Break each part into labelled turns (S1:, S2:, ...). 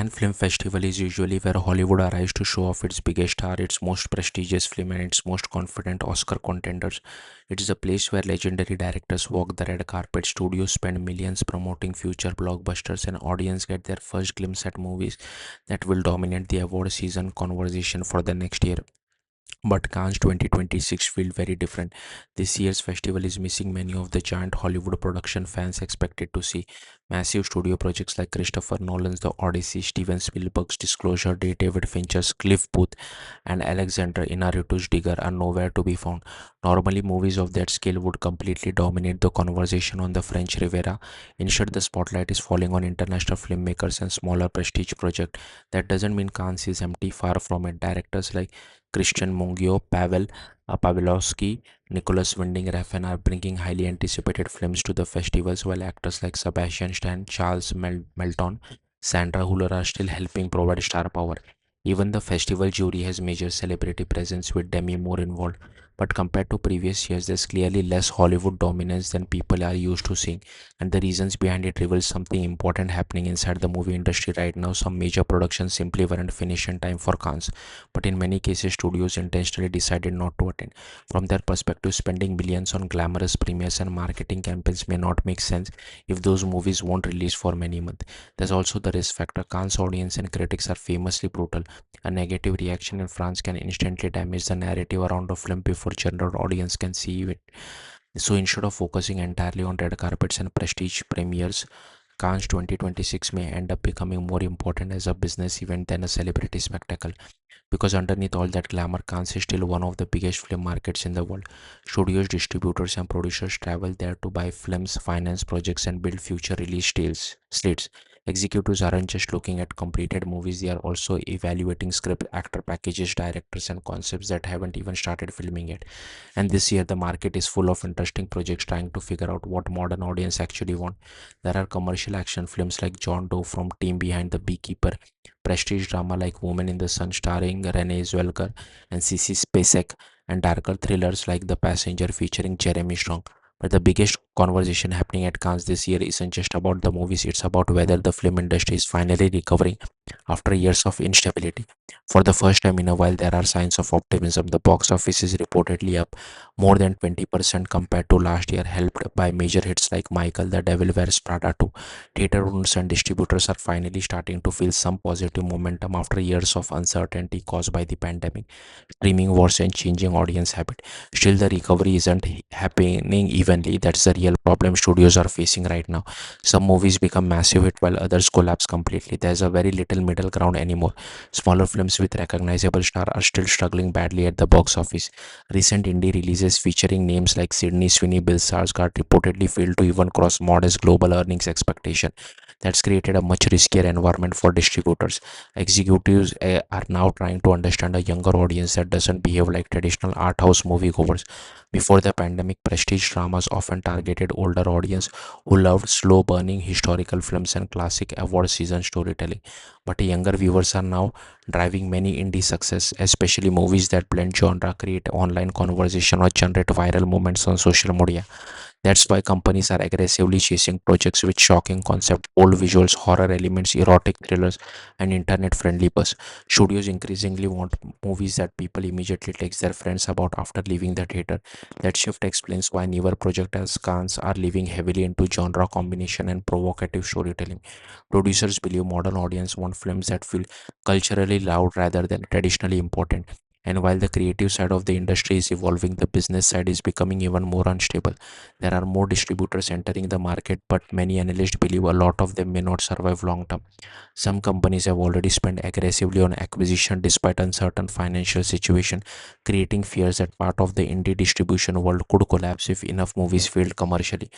S1: Cannes Film Festival is usually where Hollywood arrives to show off its biggest star, its most prestigious film, and its most confident Oscar contenders. It is a place where legendary directors walk the red carpet, studios spend millions promoting future blockbusters, and audience get their first glimpse at movies that will dominate the award season conversation for the next year. But Cannes 2026 feel very different. This year's festival is missing many of the giant Hollywood production fans expected to see. Massive studio projects like Christopher Nolan's The Odyssey, Steven Spielberg's Disclosure Day, David Fincher's Cliff Booth, and Alexander Inarritu's Digger are nowhere to be found. Normally, movies of that scale would completely dominate the conversation on the French Riviera. Instead, the spotlight is falling on international filmmakers and smaller prestige projects. That doesn't mean Cannes is empty, far from it. Directors like Christian Mungio, Pavel Pawlowski, Nicholas Winding Refn are bringing highly anticipated films to the festivals, while actors like Sebastian Stan, Charles Melton, Sandra Hüller are still helping provide star power. Even the festival jury has major celebrity presence with Demi Moore involved. But compared to previous years, there's clearly less Hollywood dominance than people are used to seeing, and the reasons behind it reveal something important happening inside the movie industry right now. Some major productions simply weren't finished in time for Cannes, but in many cases, studios intentionally decided not to attend. From their perspective, spending millions on glamorous premieres and marketing campaigns may not make sense if those movies won't release for many months. There's also the risk factor. Cannes audience and critics are famously brutal. A negative reaction in France can instantly damage the narrative around a film before general audience can see it. So instead of focusing entirely on red carpets and prestige premieres, Cannes 2026 may end up becoming more important as a business event than a celebrity spectacle. Because underneath all that glamour, Cannes is still one of the biggest film markets in the world. Studios, distributors, and producers travel there to buy films, finance projects, and build future release slates. Executives aren't just looking at completed movies, they are also evaluating script, actor packages, directors, and concepts that haven't even started filming yet. And this year, the market is full of interesting projects trying to figure out what modern audience actually want. There are commercial action films like John Doe from Team Behind the Beekeeper, prestige drama like Woman in the Sun starring Renee Zellweger and Sissy Spacek, and darker thrillers like The Passenger featuring Jeremy Strong. But the biggest conversation happening at Cannes this year isn't just about the movies, it's about whether the film industry is finally recovering after years of instability. For the first time in a while, there are signs of optimism. The box office is reportedly up more than 20% compared to last year, helped by major hits like Michael, The Devil Wears Prada 2. Theater owners and distributors are finally starting to feel some positive momentum after years of uncertainty caused by the pandemic, streaming wars, and changing audience habit. Still, the recovery isn't happening evenly. That's the real problem studios are facing right now. Some movies become massive hit while others collapse completely. There's a very little middle ground anymore. Smaller films with recognizable stars are still struggling badly at the box office. Recent indie releases featuring names like Sydney Sweeney, Bill Skarsgård reportedly failed to even cross modest global earnings expectation. That's created a much riskier environment for distributors. Executives are now trying to understand a younger audience that doesn't behave like traditional art house moviegoers. Before the pandemic, prestige dramas often targeted older audience who loved slow burning historical films and classic award season storytelling. But younger viewers are now driving many indie success, especially movies that blend genre, create online conversation, or generate viral moments on social media. That's why companies are aggressively chasing projects with shocking concept, bold visuals, horror elements, erotic thrillers, and internet-friendly buzz. Studios increasingly want movies that people immediately text their friends about after leaving the theater. That shift explains why newer projects as Cannes are leaning heavily into genre combination and provocative storytelling. Producers believe modern audience want films that feel culturally loud rather than traditionally important. And while the creative side of the industry is evolving, the business side is becoming even more unstable. There are more distributors entering the market, but many analysts believe a lot of them may not survive long term. Some companies have already spent aggressively on acquisition despite uncertain financial situation, creating fears that part of the indie distribution world could collapse if enough movies failed commercially.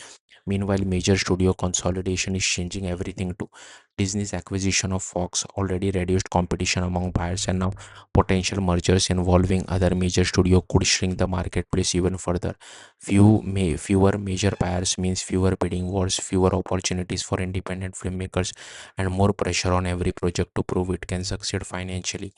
S1: Meanwhile, major studio consolidation is changing everything too. Disney's acquisition of Fox already reduced competition among buyers, and now potential mergers involving other major studio could shrink the marketplace even further. Fewer major buyers means fewer bidding wars, fewer opportunities for independent filmmakers, and more pressure on every project to prove it can succeed financially.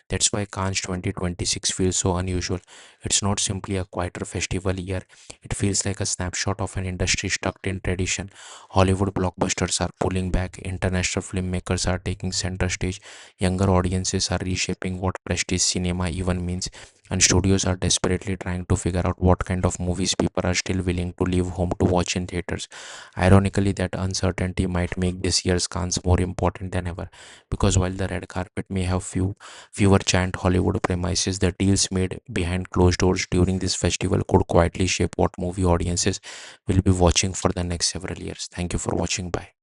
S1: That's why Cannes 2026 feels so unusual. It's not simply a quieter festival year, it feels like a snapshot of an industry stuck in tradition. Hollywood blockbusters are pulling back, international blockbuster filmmakers are taking center stage. Younger audiences are reshaping what prestige cinema even means, and studios are desperately trying to figure out what kind of movies people are still willing to leave home to watch in theaters. Ironically, that uncertainty might make this year's Cannes more important than ever, because while the red carpet may have fewer giant Hollywood premises, the deals made behind closed doors during this festival could quietly shape what movie audiences will be watching for the next several years. Thank you for watching. Bye.